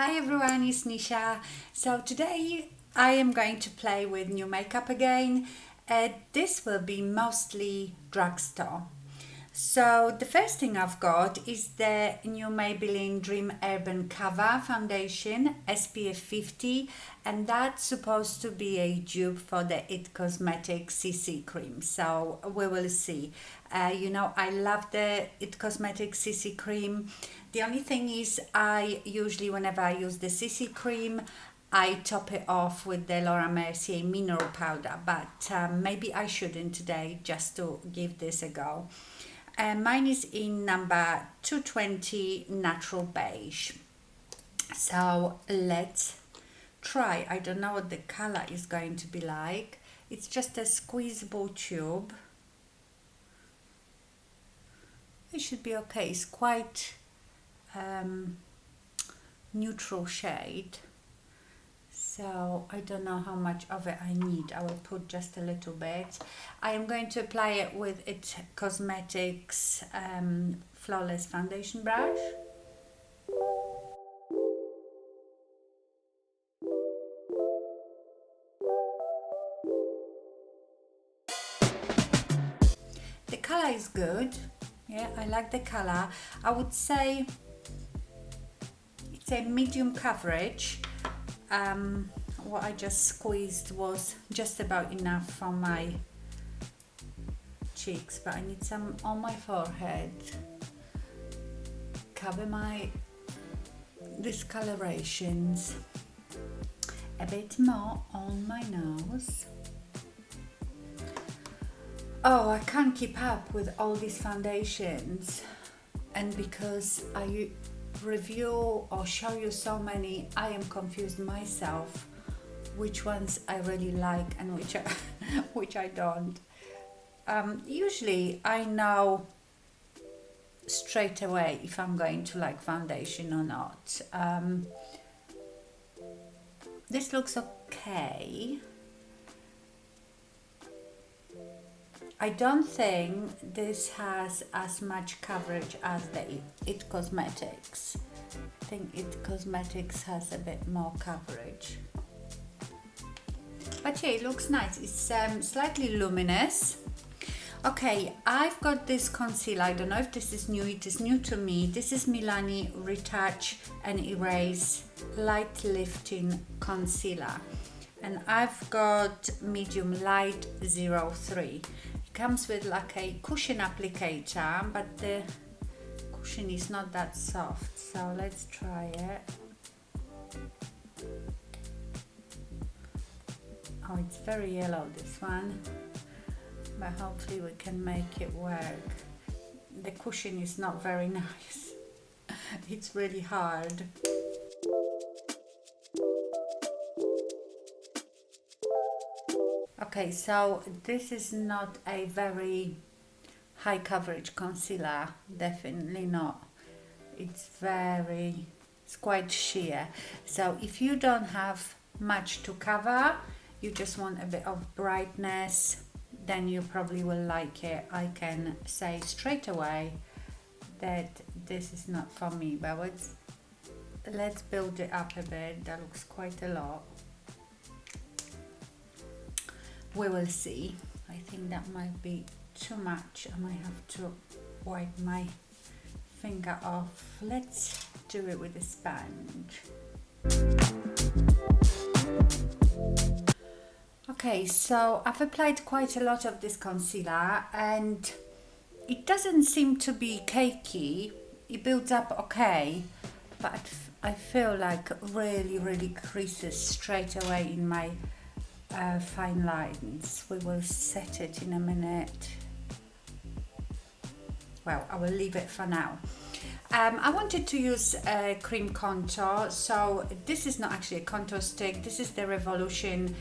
Hi everyone, it's Nisha. So today I am going to play with new makeup again. This will be mostly drugstore. So the first thing I've got is the new Maybelline Dream Urban Cover Foundation SPF 50, and that's supposed to be a dupe for the It Cosmetics CC cream. So we will see. I love the It Cosmetics CC cream. The only thing is, I usually, whenever I use the CC cream, I top it off with the Laura Mercier mineral powder, but maybe I shouldn't today, just to give this a go. Mine is in number 220 Natural Beige. So let's try. I don't know what the color is going to be like. It's just a squeezable tube. It should be okay. It's quite neutral shade. So I don't know how much of it I need. I will put just a little bit. I am going to apply it with It Cosmetics Flawless Foundation brush. The color is good. Yeah, I like the color. I would say it's a medium coverage. What I just squeezed was just about enough for my cheeks, but I need some on my forehead. Cover my discolorations. A bit more on my nose. Oh, I can't keep up with all these foundations, and because I review or show you so many, I am confused myself which ones I really like and which I don't. Usually I know straight away if I'm going to like foundation or not. This looks okay. I don't think this has as much coverage as the It Cosmetics. I think It Cosmetics has a bit more coverage. But yeah, it looks nice. It's slightly luminous. Okay, I've got this concealer. I don't know if this is new. It is new to me. This is Milani Retouch and Erase Light Lifting Concealer. And I've got medium light 03. Comes with like a cushion applicator, but the cushion is not that soft, so let's try it. Oh, it's very yellow, this one, but hopefully we can make it work. The cushion is not very nice. It's really hard. Okay, so this is not a very high coverage concealer, definitely not. It's quite sheer. So if you don't have much to cover, you just want a bit of brightness, then you probably will like it. I can say straight away that this is not for me, but let's build it up a bit. That looks quite a lot. We will see. I think that might be too much. I might have to wipe my finger off. Let's do it with a sponge. Okay, so I've applied quite a lot of this concealer and it doesn't seem to be cakey. It builds up okay, but I feel like really creases straight away in my fine lines. We will set it in a minute. Well, I will leave it for now. I wanted to use a cream contour, so this is not actually a contour stick. This is the Revolution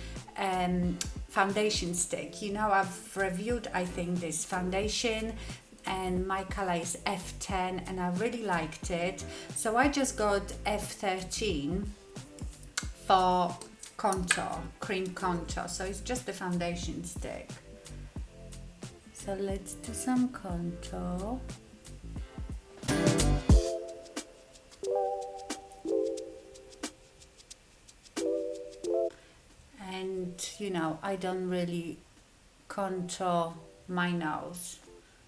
foundation stick. You know, I've reviewed, I think, this foundation, and my color is F10 and I really liked it. So I just got F13 for contour, cream contour. So it's just the foundation stick. So let's do some contour. bit, you know, I don't really contour my nose.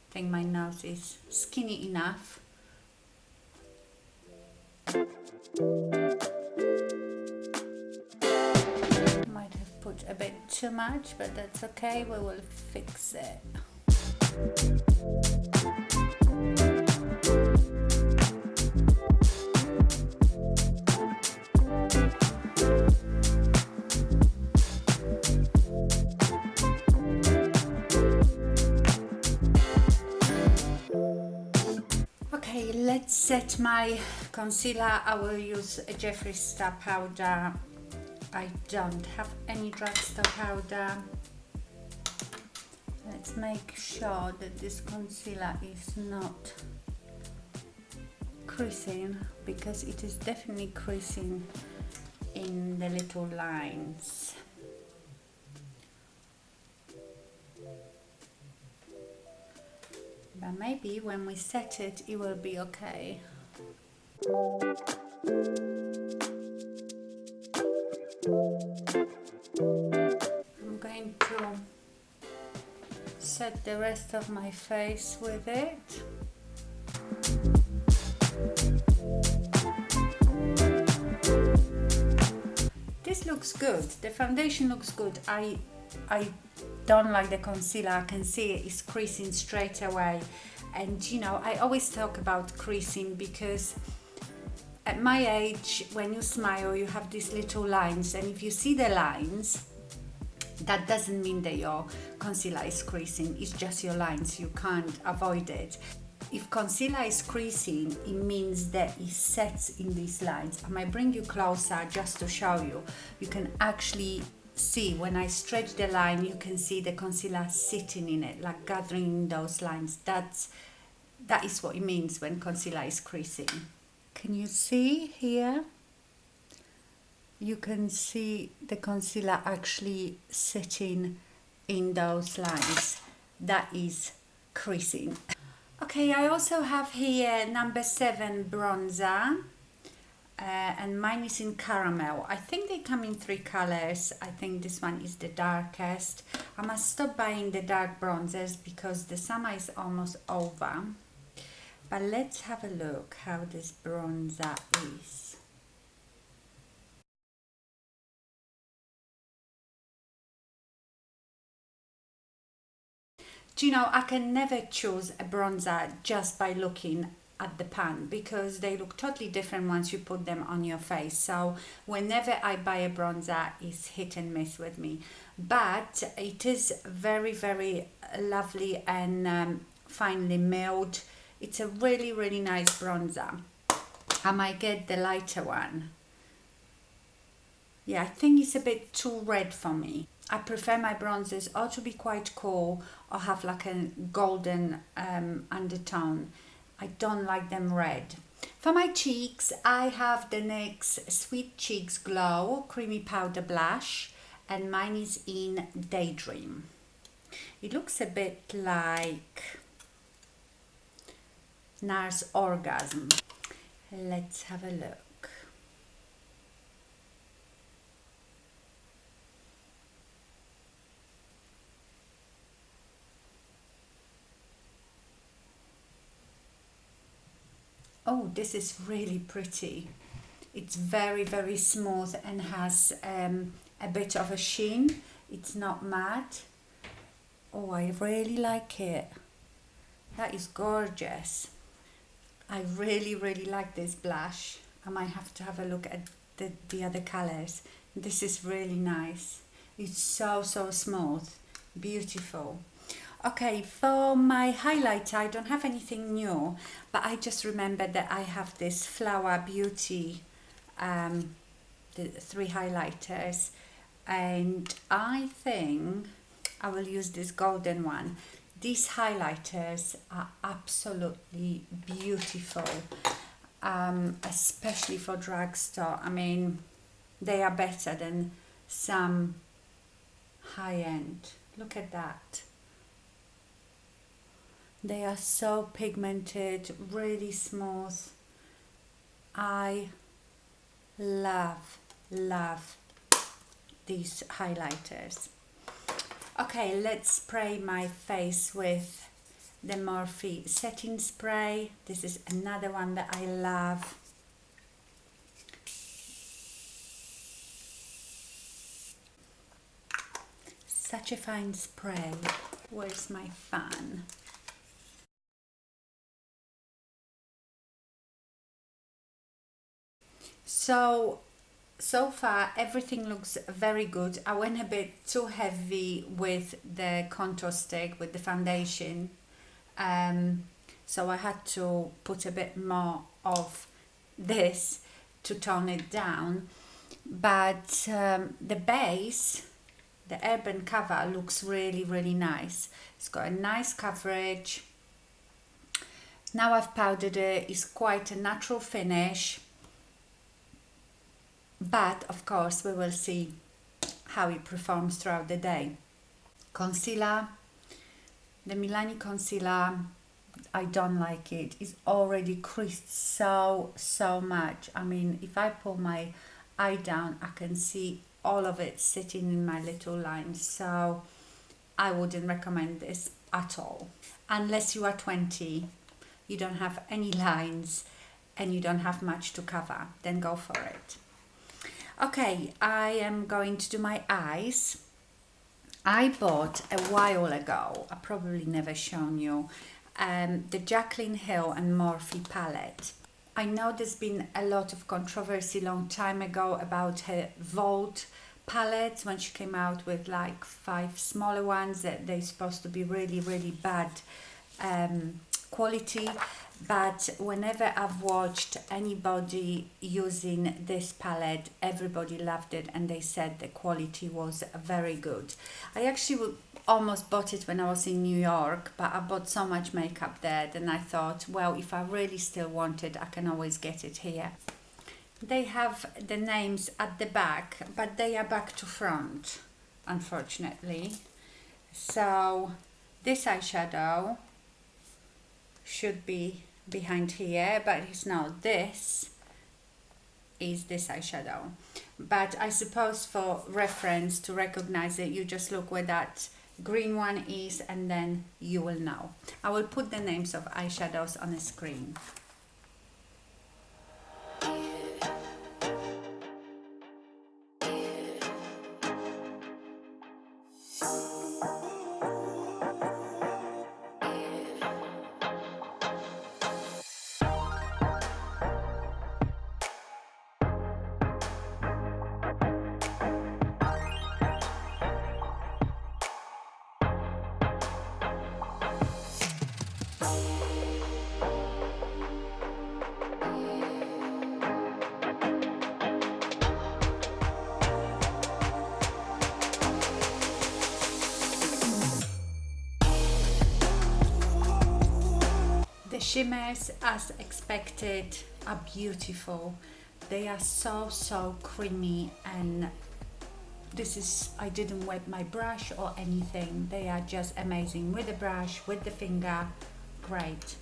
I think my nose is skinny enough. Might have put a bit too much, but that's okay, we will fix it. Okay, let's set my concealer. I will use a Jeffree Star powder. I don't have any Drugstore powder. Let's make sure that this concealer is not creasing, because it is definitely creasing in the little lines. But maybe when we set it, it will be okay. I'm going to set the rest of my face with it. This looks good. The foundation looks good. I don't like the concealer. I can see it's creasing straight away, and you know, I always talk about creasing because at my age, when you smile, you have these little lines, and if you see the lines, that doesn't mean that your concealer is creasing. It's just your lines. You can't avoid it. If concealer is creasing, it means that it sets in these lines. I might bring you closer just to show you. You can actually see when I stretch the line, you can see the concealer sitting in it, like gathering those lines. That is what it means when concealer is creasing. Can you see here? You can see the concealer actually sitting in those lines. That is creasing. Okay, I also have here No7 bronzer. And mine is in caramel. I think they come in 3 colors. I think this one is the darkest. I must stop buying the dark bronzers because the summer is almost over. But let's have a look how this bronzer is. Do you know, I can never choose a bronzer just by looking at the pan, because they look totally different once you put them on your face. So whenever I buy a bronzer, it's hit and miss with me. But it is very, very lovely and finely milled. It's a really, really nice bronzer. I might get the lighter one. Yeah, I think it's a bit too red for me. I prefer my bronzers or to be quite cool or have like a golden undertone. I don't like them red. For my cheeks, I have the NYX Sweet Cheeks Glow Creamy Powder Blush, and mine is in Daydream. It looks a bit like NARS Orgasm. Let's have a look. Oh, this is really pretty. It's very, very smooth and has a bit of a sheen. It's not matte. Oh, I really like it. That is gorgeous. I really, really like this blush. I might have to have a look at the other colors. This is really nice. It's so, so smooth. Beautiful. Okay, for my highlighter, I don't have anything new, but I just remembered that I have this Flower Beauty, the 3 highlighters, and I think I will use this golden one. These highlighters are absolutely beautiful, especially for drugstore. I mean, they are better than some high-end. Look at that. They are so pigmented, really smooth. I love these highlighters. Okay, let's spray my face with the Morphe setting spray. This is another one that I love. Such a fine spray. Where's my fan? So far everything looks very good. I went a bit too heavy with the contour stick, with the foundation, so I had to put a bit more of this to tone it down. But the base, the urban cover, looks really nice. It's got a nice coverage. Now I've powdered it. It's quite a natural finish. But of course we will see how it performs throughout the day. Concealer, the Milani concealer, I don't like it. It's already creased so much. I mean, if I pull my eye down, I can see all of it sitting in my little lines. So I wouldn't recommend this at all. Unless you are 20, you don't have any lines and you don't have much to cover, then go for it. Okay, I am going to do my eyes. I bought a while ago, I probably never shown you, the Jaclyn Hill and Morphe palette. I know there's been a lot of controversy long time ago about her Vault palettes when she came out with like 5 smaller ones that they're supposed to be really bad quality. But whenever I've watched anybody using this palette, everybody loved it and they said the quality was very good. I actually almost bought it when I was in New York, but I bought so much makeup there, then I thought, well, if I really still want it, I can always get it here. They have the names at the back, but they are back to front, unfortunately. So this eyeshadow should be behind here, but it's not. This is this eyeshadow, but I suppose for reference to recognize it, you just look where that green one is and then you will know. I will put the names of eyeshadows on the screen. Shimmers, as expected, are beautiful. They are so creamy, and this is, I didn't wet my brush or anything. They are just amazing with the brush, with the finger. Great.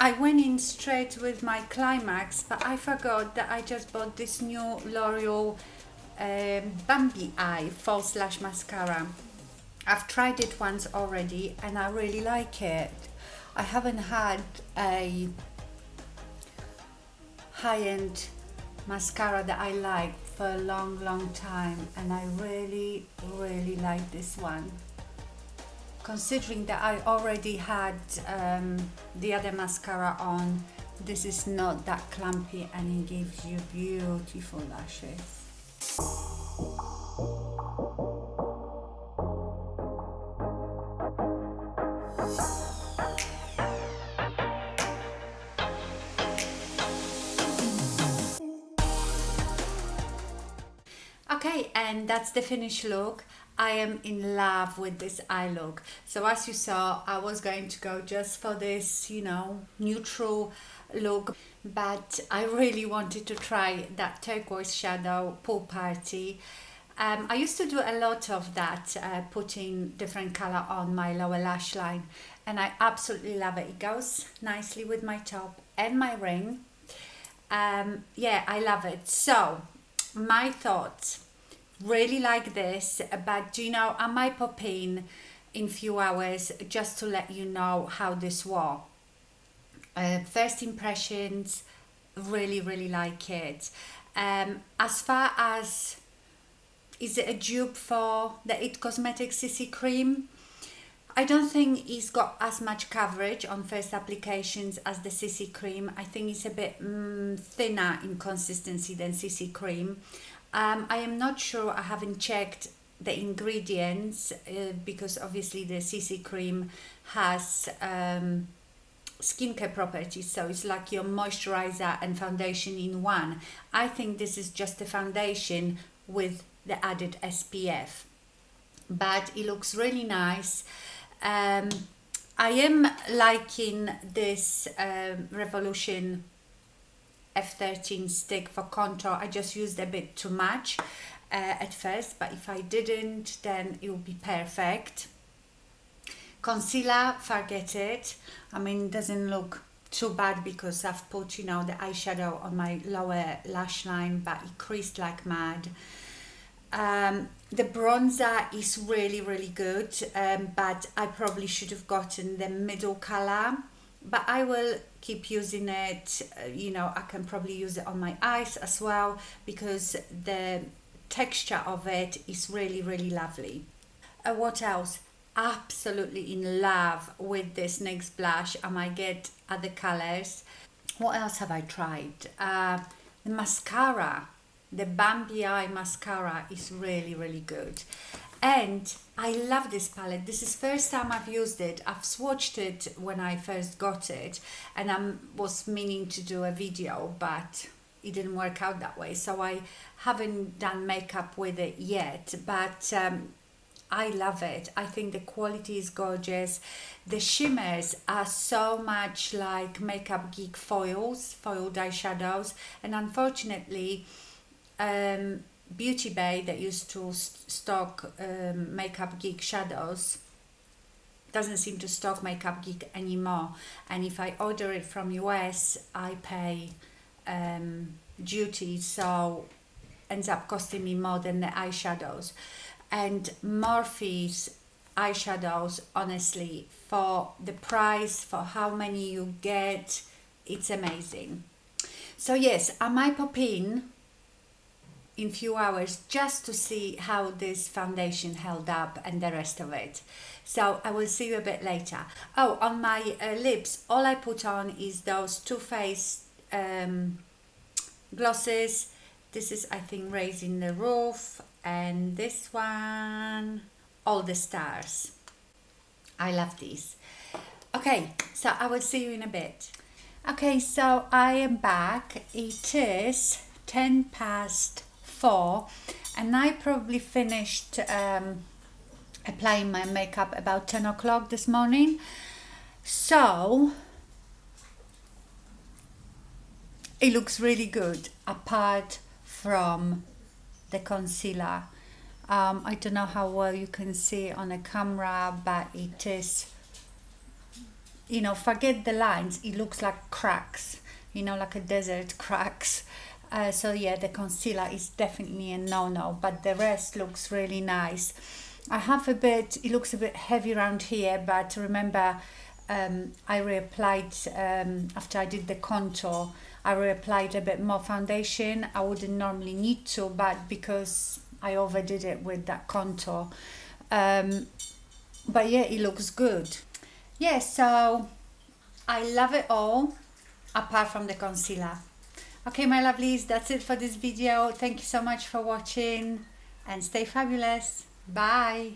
I went in straight with my climax, but I forgot that I just bought this new L'Oreal Bambi Eye False Lash Mascara. I've tried it once already and I really like it. I haven't had a high-end mascara that I like for a long time, and I really like this one. Considering that I already had the other mascara on, this is not that clumpy and it gives you beautiful lashes. Okay, and that's the finished look. I am in love with this eye look. So as you saw, I was going to go just for this, you know, neutral look, but I really wanted to try that turquoise shadow pool party. I used to do a lot of that, putting different color on my lower lash line, and I absolutely love it. It goes nicely with my top and my ring. Yeah, I love it. So my thoughts, really like this, but do you know, I might pop in few hours just to let you know how this was. First impressions, really like it. As far as, is it a dupe for the It Cosmetics CC cream? I don't think it's got as much coverage on first applications as the CC cream. I think it's a bit thinner in consistency than CC cream. I am not sure, I haven't checked the ingredients because obviously the CC cream has skincare properties, so it's like your moisturizer and foundation in one. I think this is just a foundation with the added SPF, but it looks really nice. I am liking this Revolution F13 stick for contour. I just used a bit too much at first, but if I didn't, then it would be perfect. Concealer, forget it. I mean, it doesn't look too bad because I've put, you know, the eyeshadow on my lower lash line, but it creased like mad. The bronzer is really good, but I probably should have gotten the middle color, but I will keep using it. You know, I can probably use it on my eyes as well because the texture of it is really lovely. What else? Absolutely in love with this NYX blush. I might get other colors. What else have I tried? The mascara, the Bambi Eye mascara is really good, and I love this palette. This is first time I've used it. I've swatched it when I first got it, and I was meaning to do a video, but it didn't work out that way, so I haven't done makeup with it yet, but I love it. I think the quality is gorgeous. The shimmers are so much like Makeup Geek foils, foiled eyeshadows, and unfortunately Beauty Bay that used to stock Makeup Geek shadows doesn't seem to stock Makeup Geek anymore, and if I order it from US I pay duty, so ends up costing me more than the eyeshadows. And Morphe's eyeshadows, honestly, for the price, for how many you get, it's amazing. So yes, I might pop in few hours just to see how this foundation held up and the rest of it. So I will see you a bit later. Oh, on my lips, all I put on is those Too Faced glosses. This is, I think, Raising the Roof, and this one, All the Stars. I love these. Okay, so I will see you in a bit. Okay, so I am back. It is 4:10, and I probably finished applying my makeup about 10 o'clock this morning. So it looks really good apart from the concealer. I don't know how well you can see on a camera, but it is, you know, forget the lines, it looks like cracks, you know, like a desert cracks. So yeah, the concealer is definitely a no-no, but the rest looks really nice. I have a bit, it looks a bit heavy around here, but remember I reapplied after I did the contour. I reapplied a bit more foundation. I wouldn't normally need to, but because I overdid it with that contour. But yeah, it looks good. Yeah, so I love it all apart from the concealer. Okay, my lovelies, that's it for this video. Thank you so much for watching and stay fabulous. Bye.